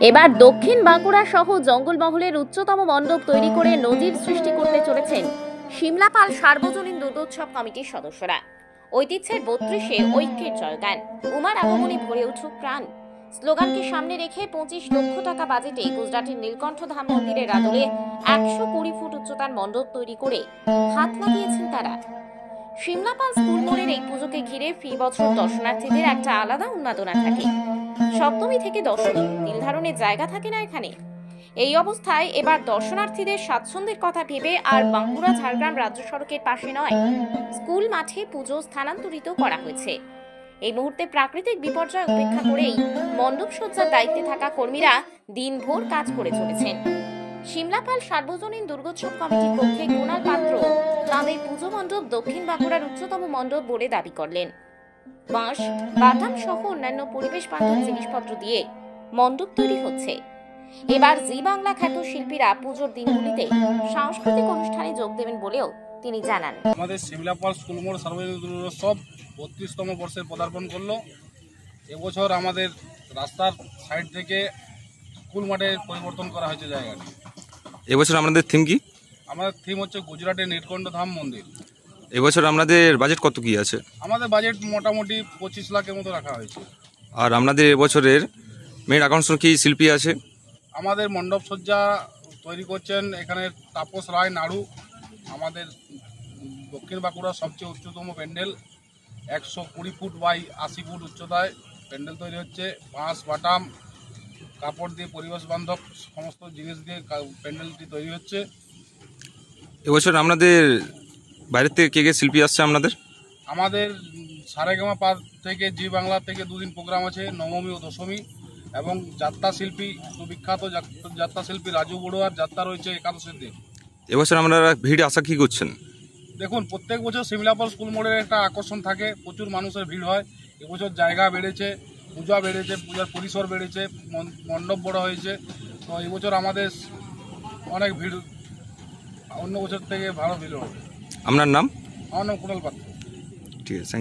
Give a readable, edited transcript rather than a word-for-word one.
এবার দক্ষিণ বাঁকুড়া সহ জঙ্গলমহলের উচ্চতম মণ্ডপ তৈরি করে নজির সৃষ্টি করতে চলেছেন সিমলাপাল সার্বজনীন দুর্গোৎসব কমিটির সদস্যরা। ঐতিহ্যের ৩২-এ ঐক্যের জয়গান, উমার আগমনী ভরে উঠুক প্রাণ স্লোগানকে সামনে রেখে ২৫ লক্ষ টাকা বাজেটে গুজরাটের নীলকণ্ঠ ধাম মন্দিরের আদলে ১২০ ফুট উচ্চতার মণ্ডপ তৈরি করে হাত লাগিয়েছেন তারা। সিমলাপাল স্কুল মোড়ের এই পুজোকে ঘিরে ফি বছর দর্শনার্থীদের একটা আলাদা উন্মাদনা থাকে। সপ্তমী থেকে দশমী নির্ধারণের জায়গা থাকে না এখানে। এই অবস্থায় এবার দর্শনার্থীদের স্বাচ্ছন্দ্যের কথা ভেবে আর বাঁকুড়া ঝাড়গ্রাম রাজ্য সড়কের পাশে নয়, স্কুল মাঠে পুজো স্থানান্তরিত করা হয়েছে। এই মুহূর্তে প্রাকৃতিক বিপর্যয় উপেক্ষা করেই মণ্ডপ সজ্জার দায়িত্বে থাকা কর্মীরা দিনভর কাজ করে চলেছেন। সিমলাপাল সার্বজনীন দুর্গোৎসব কমিটির পক্ষে কুণাল পাত্র তাঁদের পুজো মণ্ডপ দক্ষিণ বাঁকুড়ার উচ্চতম মণ্ডপ বলে দাবি করলেন। বাঁশ, বাটাম সহ অন্যান্য পরিবেশ বান্ধব জিনিসপত্র দিয়ে মণ্ডপ তৈরি হচ্ছে। এবার জি বাংলা খ্যাত শিল্পীরা পুজোর দিনগুলিতে সাংস্কৃতিক অনুষ্ঠানে যোগ দেবেন বলেও তিনি জানান। আমাদের সিমলাপাল স্কুল মোড় সার্বজনীন দুর্গোৎসব ৩২তম বর্ষে পদার্পণ করলো। এবছর আমাদের রাস্তার সাইড থেকে স্কুল মাঠে পরিবর্তন করা হয়েছে জায়গাটি। এবছর আমাদের থিম কি? আমাদের থিম হচ্ছে গুজরাটের নীলকণ্ঠ ধাম মন্দির। এবছর আমাদের বাজেট কত কি আছে? আমাদের বাজেট মোটামুটি ২৫ লাখের মতো রাখা হয়েছে। আর আমাদের এবছরের মেন আকর্ষণ কি শিল্পী আছে? আমাদের মণ্ডপ সজ্জা তৈরি করছেন এখানে তাপস রায় নাড়ু। আমাদের দক্ষিণ বাঁকুড়ার সবচেয়ে উচ্চতম প্যান্ডেল, ১২০ ফুট বাই ৮০ ফুট উচ্চতায় প্যান্ডেল তৈরি হচ্ছে। বাঁশ, বাটাম, কাপড় দিয়ে পরিবেশ বান্ধব সমস্ত জিনিস দিয়ে প্যান্ডেলটি তৈরি হচ্ছে। এবছর আমাদের বাইরের থেকে কে কে শিল্পী আসছে আপনাদের? আমাদের সারেগামা পার থেকে জি বাংলা থেকে দুদিন প্রোগ্রাম আছে, নবমী ও দশমী। এবং যাত্রা শিল্পী, সুবিখ্যাত যাত্রা শিল্পী রাজু বড়ুয়ার যাত্রা রয়েছে একাদশের দিন। এবছর আপনারা ভিড় আশা কী করছেন? দেখুন, প্রত্যেক বছর সিমলাপাল স্কুল মোড়ের একটা আকর্ষণ থাকে, প্রচুর মানুষের ভিড় হয়। এবছর জায়গা বেড়েছে, পূজা বেড়েছে, পূজার পরিসর বেড়েছে, মণ্ডপ বড় হয়েছে। তো এবছর আমাদের অনেক ভিড়, অন্য বছর থেকে ভালো ভিড় হবে। আপনার নাম? আমার নাম কুণাল পাত্র। ঠিক আছে।